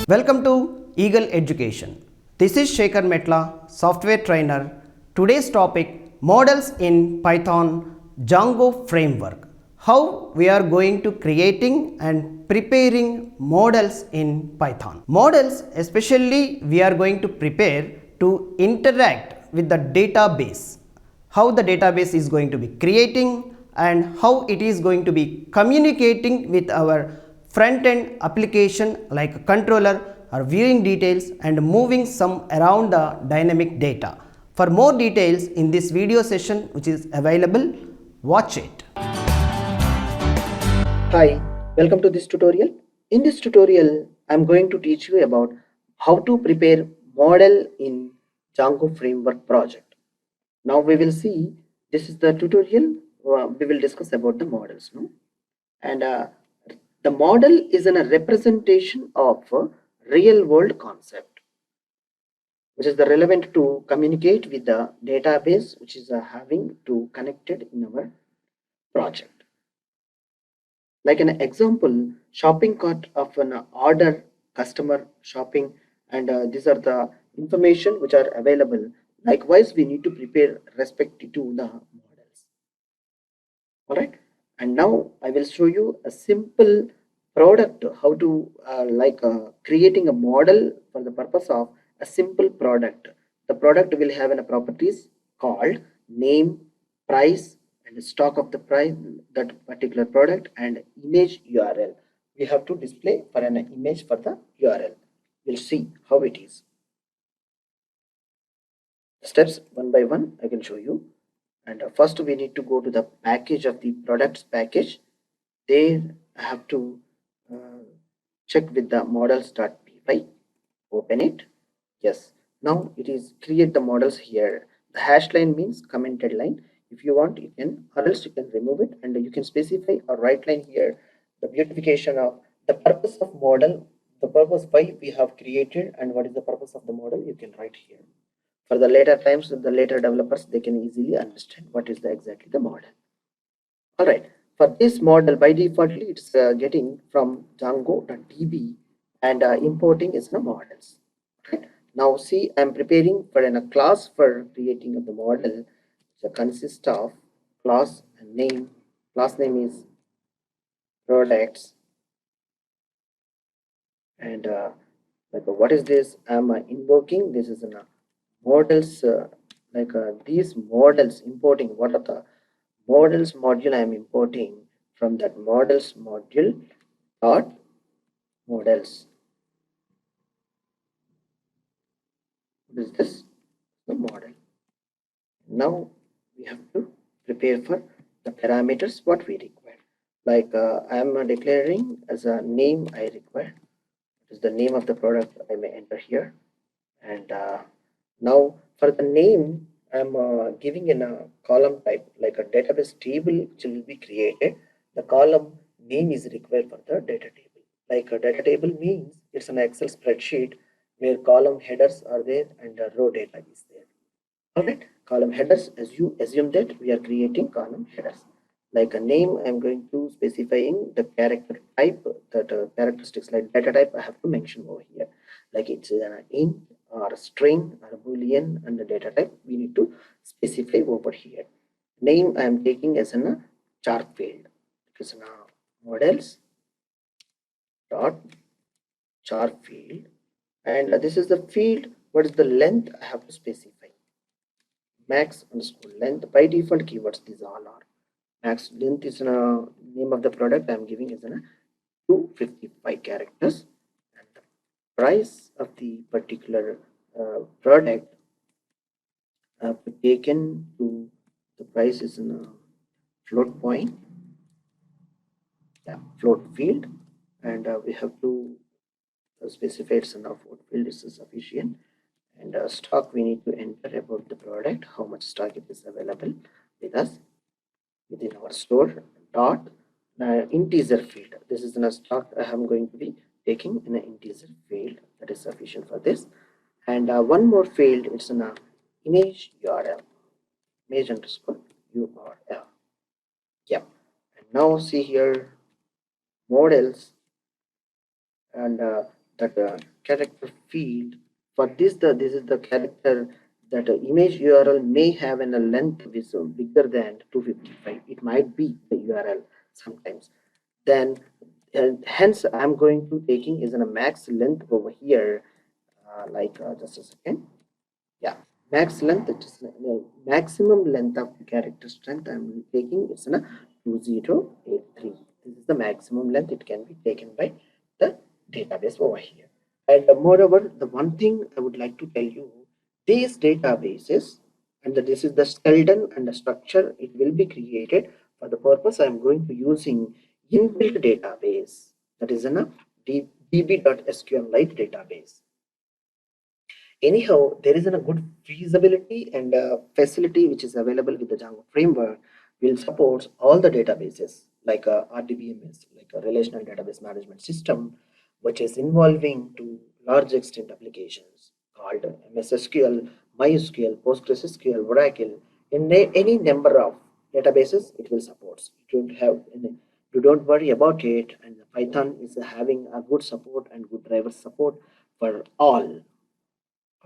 Welcome to Eagle Education. This is Sekhar Metla, software trainer. Today's topic, models in Python Django framework. How we are going to creating and preparing models in Python. Models especially we are going to prepare to interact with the database. How the database is going to be creating and how it is going to be communicating with our front-end application like a controller or viewing details and moving some around the dynamic data. For more details in this video session which is available, watch it. Hi, welcome to this tutorial. In this tutorial, I am going to teach you about how to prepare model in Django framework project. Now we will see, this is the tutorial, we will discuss about the models. No? And the model is a representation of a real world concept, which is the relevant to communicate with the database, which is having to connected in our project. Like an example, shopping cart of an order, customer shopping, and these are the information which are available. Likewise, we need to prepare respect to the models. All right. And now I will show you a simple product, how to creating a model for the purpose of a simple product. The product will have a properties called name, price, and stock of the price, that particular product, and image URL. We have to display for an image for the URL. We'll see how it is. Steps one by one I can show you. And first we need to go to the package of the products package. There I have to check with the models.py. Open it. Yes. Now it is create the models here. The hash line means commented line. If you want, you can, or else you can remove it, and you can specify a right line here. The beautification of the purpose of model, the purpose why we have created, and what is the purpose of the model, you can write here. For the later times, the later developers, they can easily understand what is the exactly the model. All right. For this model, by defaultly, it's getting from Django.db and importing is the models. Right. Now, see, I'm preparing for a class for creating of the model. So consists of class and name. Class name is products, and what is this? I'm invoking. This is a models these models importing. What are the models module I am importing from that models module dot models. What is this? The model. Now we have to prepare for the parameters what we require. I am declaring as a name I require. Is the name of the product I may enter here, and now for the name I'm giving in a column type like a database table which will be created. The column name is required for the data table. Like a data table means it's an Excel spreadsheet where column headers are there and the row data is there. Alright, column headers, as you assume that we are creating column headers. Like a name, I'm going to specifying the character type, that characteristics like data type I have to mention over here. Like it's an int or a string or a boolean, and the data type we need to specify over here. Name I am taking as a char field. It is models dot char field, and this is the field. What is the length I have to specify? Max underscore length. By default keywords these all are. Max length is a name of the product I'm giving is 255 characters, and the price of the particular product taken to the price is in a float point, float field, and we have to specify it's enough float field is sufficient, and stock we need to enter about the product, how much stock it is available with us within our store. Dot integer field. This is in a stock I am going to be taking in an integer field, that is sufficient for this. And one more field, it's an image URL, image underscore URL. Yeah. And now see here models, and that character field. For this, this is the character that image URL may have a length which is bigger than 255. It might be the URL sometimes. Then hence I'm going to taking is a max length over here, just a second. Yeah, max length, it is maximum length of the character strength I'm taking is 2083. This is the maximum length it can be taken by the database over here. And moreover, the one thing I would like to tell you, these databases, and this is the skeleton and the structure, it will be created for the purpose I'm going to using inbuilt database, that is a db.sqlite database. Anyhow, there is a good feasibility and facility which is available with the Django framework will support all the databases like RDBMS, like a relational database management system, which is involving to large extent applications called MS-SQL, MySQL, PostgreSQL, Oracle, in any number of databases it will support. It won't have any, you don't worry about it, and Python is having a good support and good driver support for all.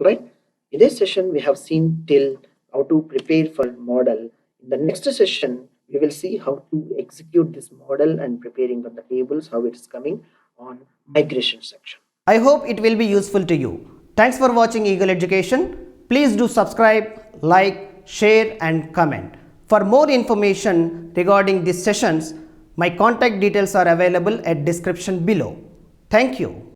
Right. In this session, we have seen till how to prepare for model. In the next session, we will see how to execute this model and preparing for the tables, how it is coming on migration section. I hope it will be useful to you. Thanks for watching Eagle Education. Please do subscribe, like, share and comment. For more information regarding these sessions, my contact details are available at description below. Thank you.